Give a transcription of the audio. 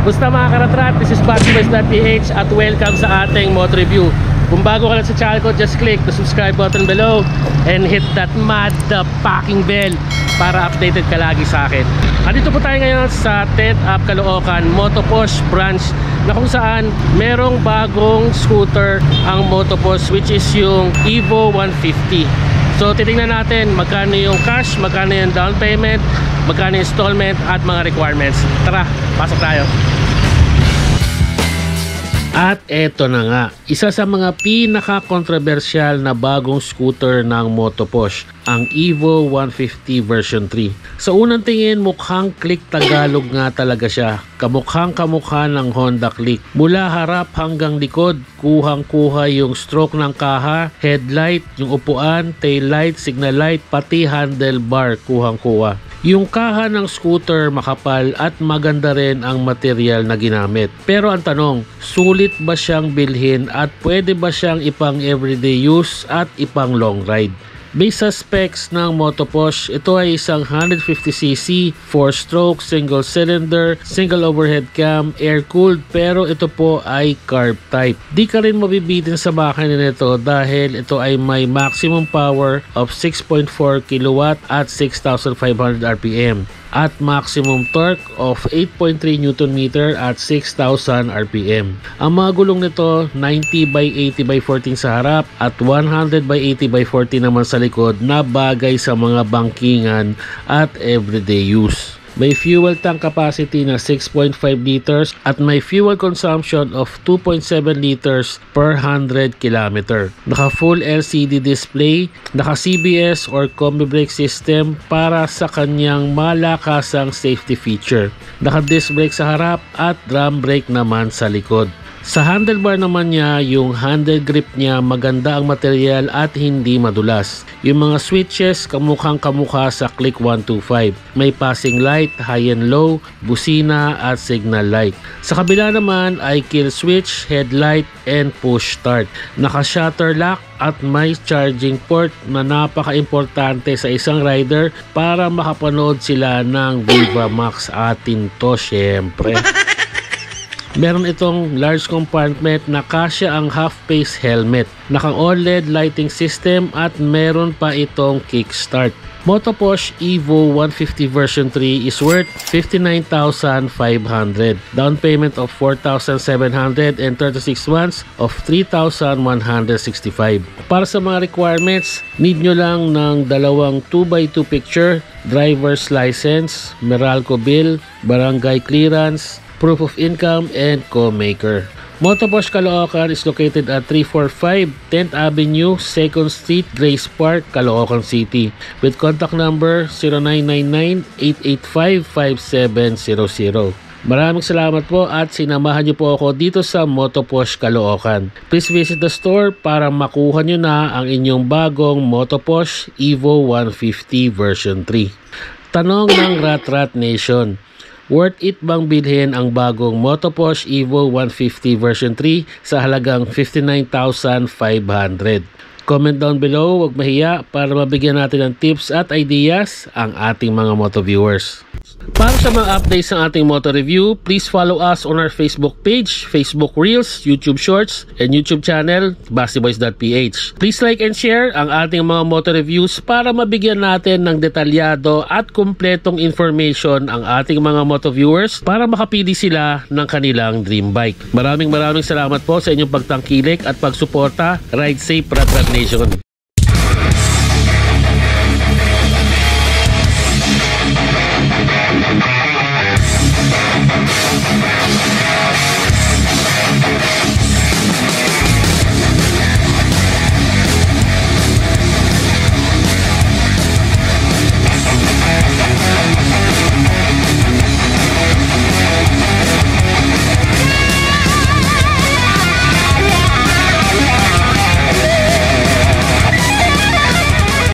Basta mga karatrat, this is BastiBoys.ph at welcome sa ating motor review. Kung bago ka lang sa channel ko, just click the subscribe button below and hit that motherfucking bell para updated ka lagi sa akin. Andito po tayo ngayon sa 10th Ave Caloocan Motoposh branch na kung saan merong bagong scooter ang Motoposh, which is yung Evo 150. So titingnan natin magkano yung cash, magkano yung down payment, magkano yung installment at mga requirements. Tara, pasok tayo. At eto na nga, isa sa mga pinaka-controversial na bagong scooter ng Motoposh, ang Evo 150 version 3. Sa unang tingin, mukhang Click Tagalog nga talaga siya. Kamukhang kamukha ng Honda Click. Mula harap hanggang likod, kuhang-kuha yung stroke ng kaha, headlight, yung upuan, taillight, signal light, pati handlebar, kuhang-kuha. Yung kaha ng scooter makapal at maganda rin ang material na ginamit. Pero ang tanong, sulit ba siyang bilhin at pwede ba siyang ipang everyday use at ipang long ride? Based sa specs ng Motoposh, ito ay isang 150cc, 4-stroke, single cylinder, single overhead cam, air-cooled, pero ito po ay carb type. Di ka rin mabibitin sa makina nito dahil ito ay may maximum power of 6.4 kW at 6,500 RPM at maximum torque of 8.3 Nm at 6,000 RPM. Ang mga gulong nito 90/80/14 sa harap at 100/80/40 naman sa likod na bagay sa mga bangkingan at everyday use. May fuel tank capacity na 6.5 liters at may fuel consumption of 2.7 liters per 100 km. Naka full LCD display, naka CBS or combi brake system para sa kanyang malakasang safety feature. Naka disc brake sa harap at drum brake naman sa likod. Sa handlebar naman niya, yung handle grip niya maganda ang material at hindi madulas. Yung mga switches kamukhang kamukha sa Click 125. May passing light, high and low, busina at signal light. Sa kabila naman ay kill switch, headlight and push start. Naka shutter lock at may charging port na napaka-importante sa isang rider para makapanood sila ng Viva Max. Atin to syempre. Meron itong large compartment na kasya ang half-face helmet. Naka-OLED lighting system at meron pa itong kickstart. Motoposh Evo 150 version 3 is worth 59,500. Down payment of 4,700 and 36 months of 3,165. Para sa mga requirements, need nyo lang ng dalawang 2x2 picture, driver's license, Meralco bill, barangay clearance, proof of income, and co-maker. Motoposh Caloocan is located at 345 10th Avenue, 2nd Street, Grace Park, Caloocan City with contact number 0999-885-5700. Maraming salamat po at sinamahan niyo po ako dito sa Motoposh Caloocan. Please visit the store para makuha niyo na ang inyong bagong Motoposh Evo 150 version 3. Tanong ng Rat Nation: worth it bang bilhin ang bagong Motoposh Evo 150 version 3 sa halagang 59,500? Comment down below, huwag mahiya para mabigyan natin ng tips at ideas ang ating mga moto viewers. Para sa mga updates ng ating moto review, please follow us on our Facebook page, Facebook Reels, YouTube Shorts, and YouTube channel, BastiBoys.ph. Please like and share ang ating mga moto reviews para mabigyan natin ng detalyado at kumpletong information ang ating mga moto viewers para makapili sila ng kanilang dream bike. Maraming salamat po sa inyong pagtangkilik at pagsuporta. Ride safe, Rat Nation!